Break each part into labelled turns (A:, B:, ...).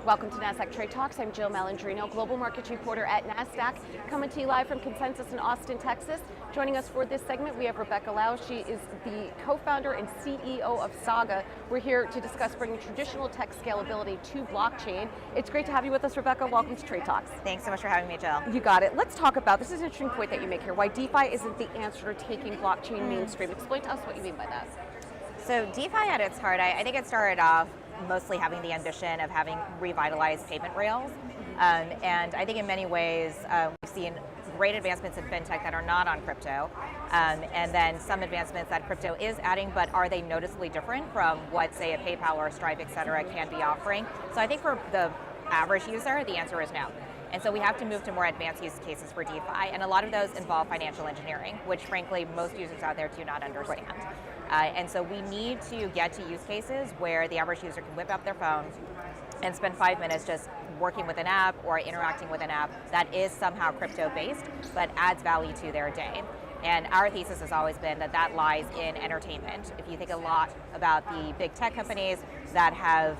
A: Welcome to Nasdaq TradeTalks. I'm Jill Malandrino, Global Markets Reporter at Nasdaq, coming to you live from Consensus in Austin, Texas. Joining us for this segment, we have Liao. She is the co-founder and CEO of Saga. We're here to discuss bringing traditional tech scalability to blockchain. It's great to have you with us, Rebecca. Welcome to TradeTalks.
B: Thanks so much for having me, Jill.
A: You got it. Let's talk about, this is an interesting point that you make here, why DeFi isn't the answer to taking blockchain mainstream. Explain to us what you mean by that.
B: So DeFi at its heart, I think it started off mostly having the ambition of having revitalized payment rails. And I think in many ways, we've seen great advancements in fintech that are not on crypto, and then some advancements that crypto is adding, but are they noticeably different from what, say, a PayPal or a Stripe, et cetera, can be offering? So I think for the average user, the answer is no. And so we have to move to more advanced use cases for DeFi, and a lot of those involve financial engineering, which frankly, most users out there do not understand. And so we need to get to use cases where the average user can whip up their phone and spend 5 minutes just working with an app or interacting with an app that is somehow crypto-based, but adds value to their day. And our thesis has always been that that lies in entertainment. If you think a lot about the big tech companies that have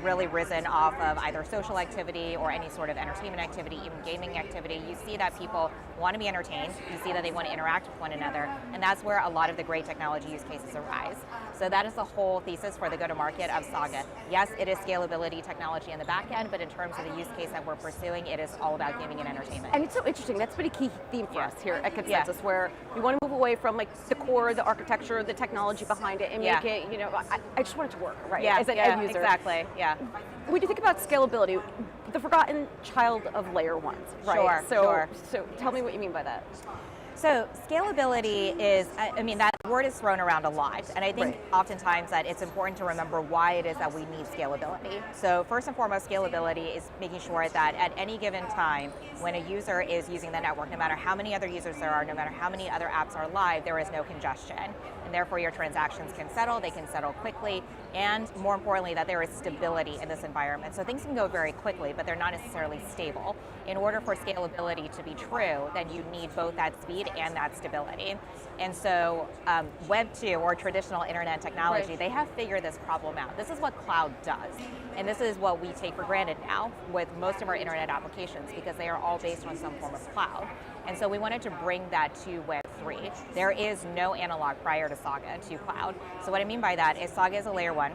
B: really risen off of either social activity or any sort of entertainment activity, even gaming activity, you see that people want to be entertained, you see that they want to interact with one another, and that's where a lot of the great technology use cases arise. So that is the whole thesis for the go-to-market of Saga. Yes, it is scalability technology in the back end, but in terms of the use case that we're pursuing, it is all about gaming and entertainment.
A: And it's so interesting, that's been a key theme for us here at Consensus, where we want to move away from like the core, the architecture, the technology behind it, and make it, I just want it to work, right? As an end user.
B: Exactly,
A: When you think about scalability, the forgotten child of layer ones, right?
B: Sure.
A: So tell me what you mean by that.
B: So scalability is, that word is thrown around a lot, and I think oftentimes that it's important to remember why it is that we need scalability. So first and foremost, scalability is making sure that at any given time, when a user is using the network, no matter how many other users there are, no matter how many other apps are live, there is no congestion. And therefore your transactions can settle, they can settle quickly, and more importantly, that there is stability in this environment. So things can go very quickly, but they're not necessarily stable. In order for scalability to be true, then you need both that speed and that stability. And so Web 2, or traditional internet technology, they have figured this problem out. This is what cloud does. And this is what we take for granted now with most of our internet applications, because they are all based on some form of cloud. And so we wanted to bring that to Web 3. There is no analog prior to Saga to cloud. So what I mean by that is Saga is a layer 1,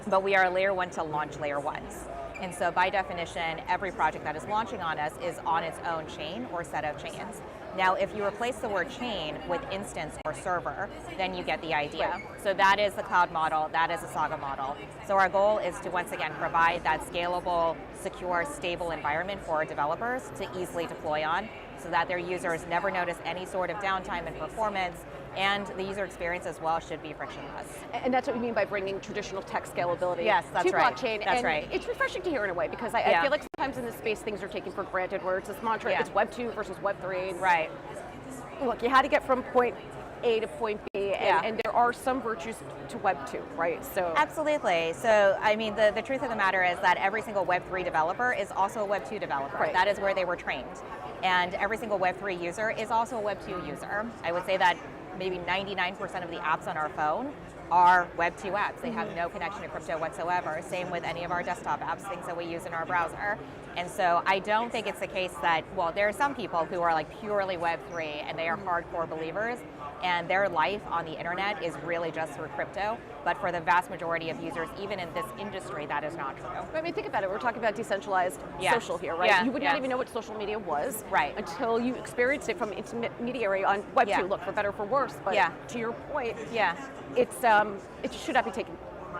B: but we are a layer 1 to launch layer 1s. And so by definition, every project that is launching on us is on its own chain or set of chains. Now, if you replace the word chain with instance or server, then you get the idea. So that is the cloud model, that is the Saga model. So our goal is to once again provide that scalable, secure, stable environment for our developers to easily deploy on, so that their users never notice any sort of downtime in performance, and the user experience as well should be frictionless.
A: And that's what we mean by bringing traditional tech scalability to blockchain.
B: That's right.
A: It's refreshing to hear in a way, because I feel like sometimes in this space things are taken for granted, where it's this mantra, it's Web 2 versus Web 3.
B: Right.
A: Look, you had to get from point A to point B, and there are some virtues to Web 2, right? So
B: absolutely. So the truth of the matter is that every single Web 3 developer is also a Web 2 developer. That is where they were trained. And every single Web 3 user is also a Web 2 user. I would say that maybe 99% of the apps on our phone are Web 2 apps. They have no connection to crypto whatsoever. Same with any of our desktop apps, things that we use in our browser. And so I don't think it's the case that, well, there are some people who are like purely Web 3 and they are hardcore believers, and their life on the internet is really just through crypto. But for the vast majority of users, even in this industry, that is not true.
A: I mean, think about it. We're talking about decentralized social here, right? You would not even know what social media was until you experienced it from an intermediary on Web 2. Look, for better or for worse, but to your point, it should not be taken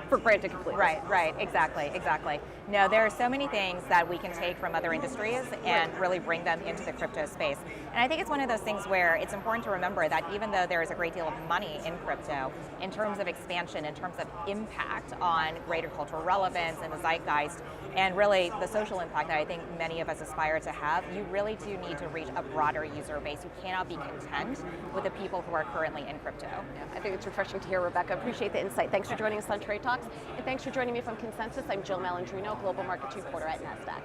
A: for granted completely.
B: Right, exactly. No, there are so many things that we can take from other industries and really bring them into the crypto space. And I think it's one of those things where it's important to remember that even though there is a great deal of money in crypto, in terms of expansion, in terms of impact on greater cultural relevance and the zeitgeist, and really the social impact that I think many of us aspire to have, you really do need to reach a broader user base. You cannot be content with the people who are currently in crypto.
A: I think it's refreshing to hear, Rebecca. Appreciate the insight. Thanks for joining us on Trade Talks, and thanks for joining me from Consensus. I'm Jill Malandrino, Global Markets Reporter at Nasdaq.